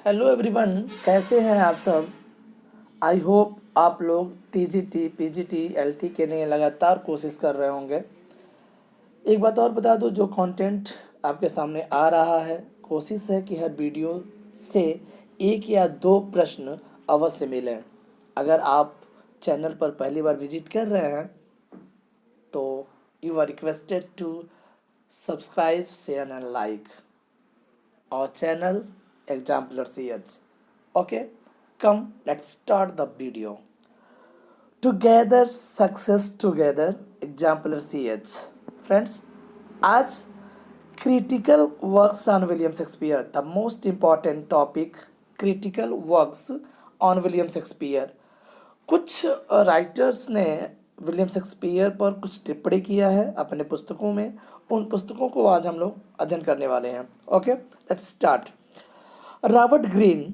Hello everyone, कैसे हैं आप सब। आई होप आप लोग टीजीटी पीजीटी एलटी के लिए लगातार कोशिश कर रहे होंगे। एक बात और बता दूं, जो कंटेंट आपके सामने आ रहा है, कोशिश है कि हर वीडियो से एक या दो प्रश्न अवश्य मिलें। अगर आप चैनल पर पहली बार विजिट कर रहे हैं तो you are requested to subscribe, share and like our channel Exemplar CH. Okay, come let's start the video. Together success together Exemplar CH. Friends, आज critical works on William Shakespeare, the most important topic, critical works on William Shakespeare. कुछ writers ने William Shakespeare पर कुछ टिप्पणी किया है अपने पुस्तकों में। उन पुस्तकों को आज हम लोग अध्ययन करने वाले हैं। Okay, let's start. Robert Greene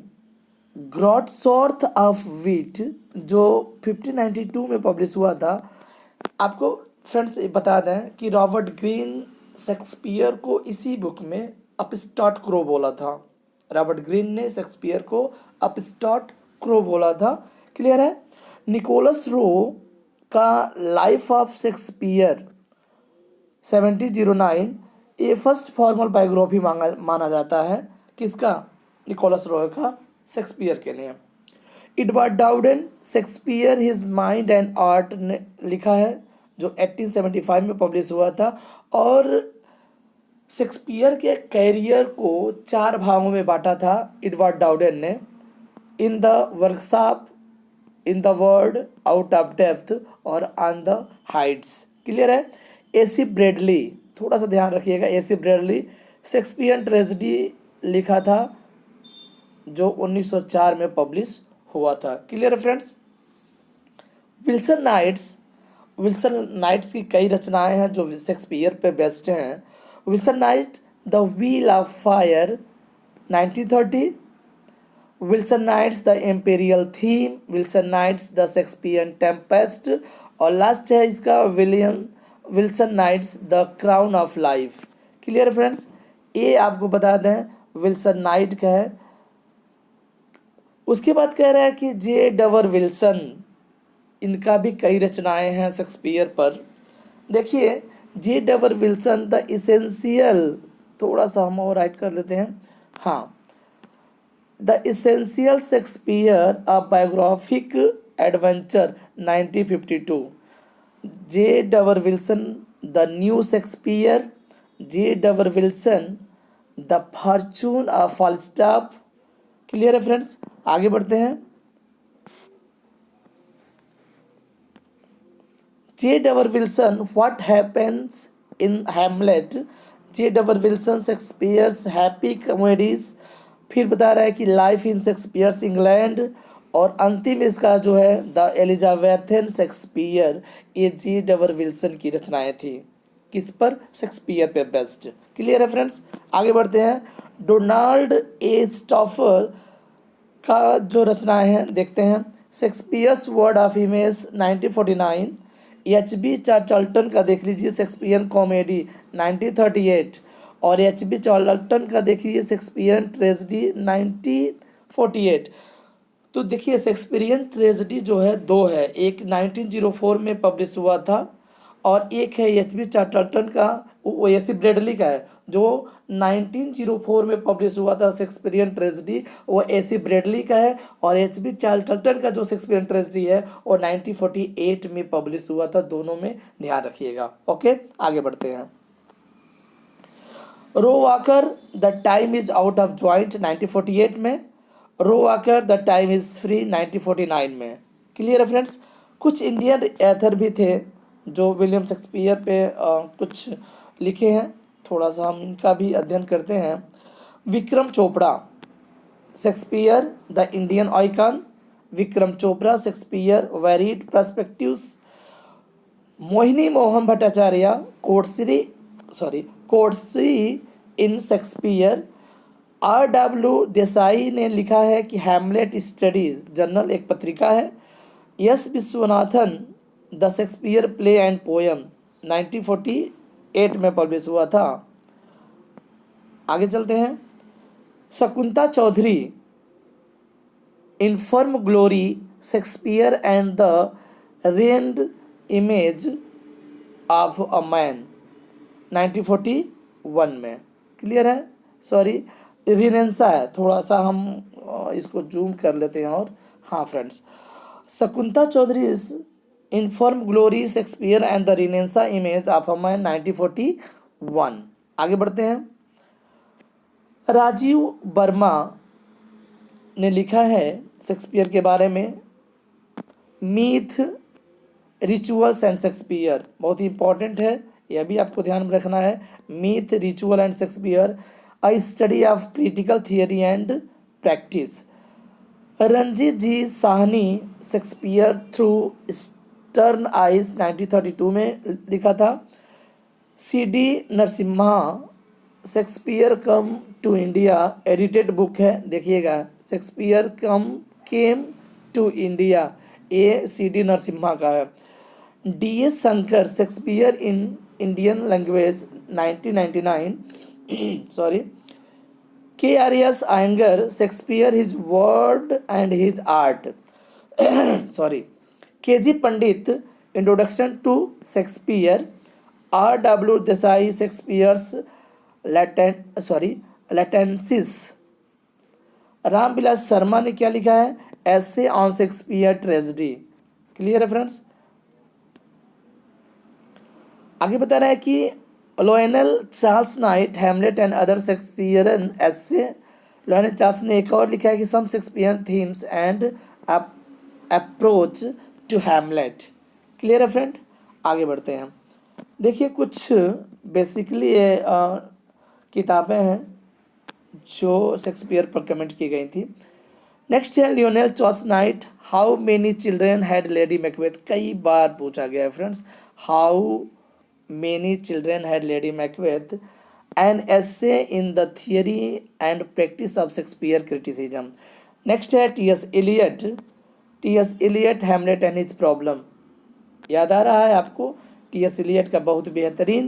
groatsworth of wit, जो 1592 में पब्लिश हुआ था। आपको फ्रेंड्स बता दें कि रॉबर्ट ग्रीन शेक्सपियर को इसी बुक में अपस्टार्ट क्रो बोला था। रॉबर्ट ग्रीन ने शेक्सपियर को अपस्टार्ट क्रो बोला था। क्लियर है। निकोलस रो का लाइफ ऑफ शेक्सपियर 1709 ये फर्स्ट फॉर्मल बायोग्राफी माना जाता है। किसका? निकोलस रो का, शेक्सपियर के लिए। Edward Dowden Shakespeare his mind and art ने लिखा है, जो 1875 में पब्लिश हुआ था। और शेक्सपियर के कैरियर को 4 भागों में बांटा था एडवर्ड डाउडेन ने। In the workshop, in the word, out of depth और ऑन द हाइट्स। क्लियर है। एसी ब्रेडली, थोड़ा सा ध्यान रखिएगा, एसी ब्रेडली शेक्सपियर ट्रेजेडी लिखा था, जो 1904 में पब्लिश हुआ था। क्लियर है फ्रेंड्स। विल्सन नाइट्स की कई रचनाएं हैं जो शेक्सपियर पे बेस्ड हैं। Wilson Knight the wheel of fire 1930, Wilson Knight's the imperial theme, Wilson Knight's the Shakespearean tempest, और लास्ट है इसका Wilson Knight's the crown of life. Clear है फ्रेंड्स। ये आपको बता दें विल्सन नाइट का है। उसके बाद कह रहा है कि जे डवर विल्सन, इनका भी कई रचनाएं हैं शेक्सपियर पर। देखिए, J Dover Wilson the essential, थोड़ा सा हम और राइट कर लेते हैं। हाँ, the essential Shakespeare a biographic adventure 1952, J Dover Wilson the new Shakespeare, J Dover Wilson the fortune of Falstaff. Clear है फ्रेंड्स। आगे बढ़ते हैं। J Dover Wilson what happens in Hamlet, J Dover Wilson Shakespeare's happy comedies. फिर बता रहा है कि life in Shakespeare's England, और अंतिम इसका जो है द एलिजाबेथन शेक्सपियर। ये जे डवर विल्सन की रचनाएं थी। किस पर? शेक्सपियर पे बेस्ड। क्लियर है फ्रेंड्स। आगे बढ़ते हैं। डोनाल्ड ए स्टॉफर का जो रचनाएं हैं देखते हैं। Shakespeare's word of image 1949, H B Charlton का देख लीजिए शेक्सपियन कॉमेडी 1938, और एच बी चार्ल्टन का देखिए शेक्सपियन ट्रेजेडी 1948। तो देखिए, शेक्सपियन ट्रेजेडी जो है दो है, एक 1904 में पब्लिश हुआ था और एक है एच बी चार्ल्टन का, वो एसी ब्रेडली का है, जो 1904 में पब्लिश हुआ था शेक्सपियन ट्रेजेडी, वो एसी ब्रेडली का है। और एच बी चार्ल्टन का जो शेक्सपियन ट्रेजेडी है वो 1948 में पब्लिश हुआ था। दोनों में ध्यान रखिएगा। ओके, आगे बढ़ते हैं। Roy Walker the time is out of joint 1948 में, Roy Walker the time is free 1949 में। क्लियर है फ्रेंड्स। कुछ इंडियन एथर भी थे जो विलियम शेक्सपियर पे कुछ लिखे हैं, थोड़ा सा हम इनका भी अध्ययन करते हैं। Vikram Chopra Shakespeare the Indian icon, Vikram Chopra Shakespeare varied perspectives. Mohini Mohan Bhattacharya courtesy in Shakespeare. R W Desai ने लिखा है कि हैमलेट स्टडीज जर्नल एक पत्रिका है। S Viswanathan the Shakespeare play and poem 1948 में पब्लिश हुआ था। आगे चलते हैं। Shakuntala Chaudhary inform glory Shakespeare and the rend image of a man 1941 में। क्लियर है? सॉरी, रिनेंसा है, थोड़ा सा हम इसको जूम कर लेते हैं। और हाँ friends, Shakuntala Chaudhary is inform glory Shakespeare and the renaissance image of a man 1941। आगे बढ़ते हैं। राजीव वर्मा ने लिखा है शेक्सपियर के बारे में, मीथ रिचुअल्स एंड शेक्सपियर, बहुत ही इंपॉर्टेंट है, यह भी आपको ध्यान में रखना है। Myth ritual and Shakespeare, a study of critical theory and practice. Ranjit G Sahni Shakespeare through stern eyes 1932 में लिखा था। C D Narasimha Shakespeare come to India edited book है, देखिएगा, शेक्सपियर केम टू इंडिया, ये सी डी नरसिम्हा का है। D S Shankar Shakespeare in Indian language 1999 sorry. K R S Iyengar Shakespeare his word and his art sorry. K G Pandit introduction to Shakespeare. R W Desai Shakespeare's लैटेंसिस। रामविलास शर्मा ने क्या लिखा है? ऐसे ऑन शेक्सपियर ट्रेजेडी। क्लियर है फ्रेंड्स? आगे बता रहा है कि Lionel Charles Knight Hamlet and other Shakespearean essays. Lionel Charles ने एक और लिखा है कि सम Shakespearean themes and approach to Hamlet. Clear है फ्रेंड? आगे बढ़ते हैं। देखिए, कुछ बेसिकली किताबें हैं जो शेक्सपियर पर कमेंट की गई थी। नेक्स्ट है Lionel Charles Knight, how many children had Lady Macbeth. कई बार पूछा गया है friends, how many children had Lady Macbeth, an essay in the theory and practice of Shakespeare criticism. Next है T S Eliot Hamlet and his problem. याद आ रहा है आपको? टी एस इलियट का बहुत बेहतरीन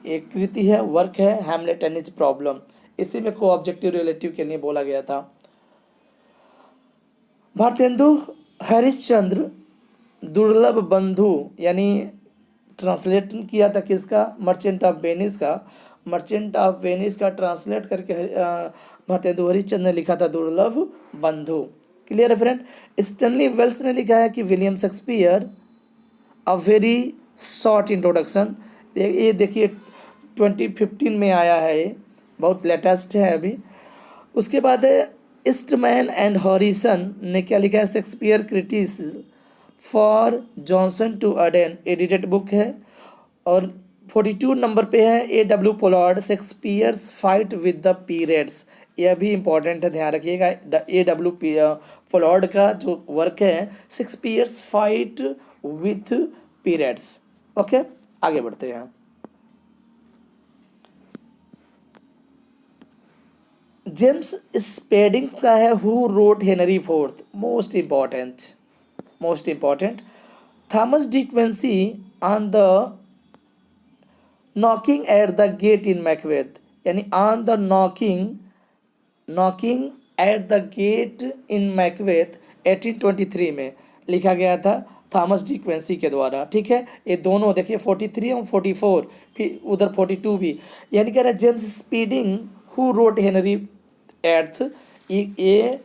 एक कृति है, वर्क है, हैमलेट एंड हिज प्रॉब्लम। इसी में को ऑब्जेक्टिव रिलेटिव के लिए बोला गया था। भारतेंदु हरिश्चंद्र दुर्लभ बंधु, यानी ट्रांसलेट किया था किसका? मर्चेंट ऑफ वेनिस का। मर्चेंट ऑफ वेनिस का ट्रांसलेट करके भारतेंदु हरिश्चंद्र ने लिखा था दुर्लभ बंधु। क्लियर है फ्रेंड? स्टैनली वेल्स ने लिखा है कि William Shakespeare a very short introduction. ये देखिए 2015 में आया है, ये बहुत लेटेस्ट है अभी। उसके बाद ईस्टमैन एंड हॉरिसन ने क्या लिखा है? Shakespeare critics for Jonson to Auden, edited book है। और 42 नंबर पे है A W Pollard Shakespeare's fight with the periods. यह भी इंपॉर्टेंट है, ध्यान रखिएगा। ए डब्ल्यू पोलार्ड का जो वर्क है Shakespeare's fight with periods. Okay, आगे बढ़ते हैं। जेम्स स्पेडिंग्स का है who wrote Henry fourth. Most important. Thomas De Quincey on the knocking at the gate in Macbeth, यानी on the knocking at the gate in Macbeth 1823 में लिखा गया था थॉमस डी क्विंसी के द्वारा। ठीक है, ये दोनों देखिए 43 और 44, फिर उधर 42 भी, यानी कह रहा है James speeding who wrote Henry eighth, ये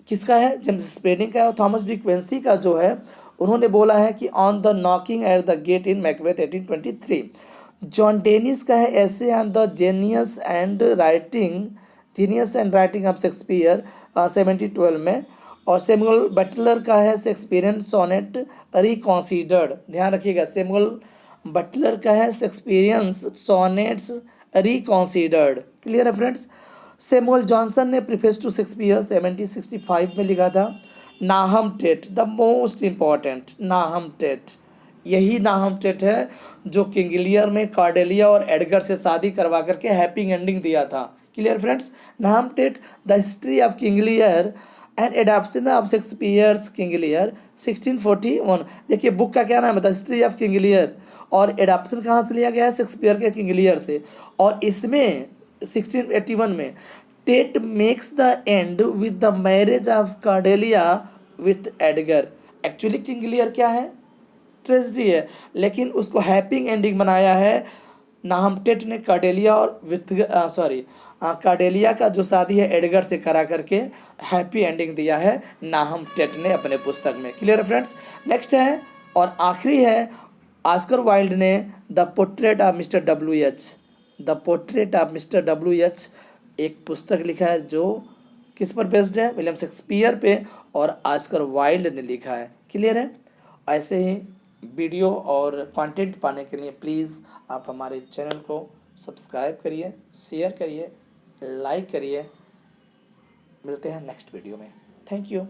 किसका है? जेम्स स्पेडिंग का है। और थॉमस डी क्विंसी का जो है, उन्होंने बोला है कि on the knocking at the gate in Macbeth 1823। John Dennis का है ऐसे on the genius and writing of Shakespeare 1712 में। और सैमुअल बटलर का है शेक्सपियरियन सोनेट रिकॉन्सिडर्ड। ध्यान रखिएगा, सैमुअल बटलर का है शेक्सपियरियन सोनेट्स रिकॉन्सिडर्ड। क्लियर है फ्रेंड्स? सैमुअल जॉनसन ने प्रीफेस टू शेक्सपियर 1765 में लिखा था। Nahum Tate, the most important, Nahum Tate, यही नाहम टेट है जो किंग लियर में कार्डेलिया और एडगर से शादी करवा करके हैप्पी एंडिंग दिया था। Clear friends? Nahum Tate the history of King Lear and adaptation of Shakespeare's King Lear 1641। देखिए बुक का क्या नाम है? The history of King Lear, और एडाप्शन कहाँ से लिया गया है? शेक्सपियर के किंग लियर से। और इसमें 1681 में Tate makes the end with the marriage of Cordelia with Edgar. Actually King Lear क्या है, ट्रेजडी है, लेकिन उसको हैप्पी एंडिंग बनाया है नाहम टेट ने कार्डेलिया और विथ कार्डेलिया का जो शादी है एडगर से करा करके हैप्पी एंडिंग दिया है नाहम टेट ने अपने पुस्तक में। क्लियर है फ्रेंड्स। नेक्स्ट है और आखिरी है, ऑस्कर वाइल्ड ने the portrait of mister W H, the portrait of mister W H एक पुस्तक लिखा है जो किस पर बेस्ड है, विलियम शेक्सपियर पे, और ऑस्कर वाइल्ड ने लिखा है। क्लियर है। ऐसे ही वीडियो और कंटेंट पाने के लिए प्लीज़ आप हमारे चैनल को सब्सक्राइब करिए, शेयर करिए, लाइक करिए। मिलते हैं नेक्स्ट वीडियो में। Thank you.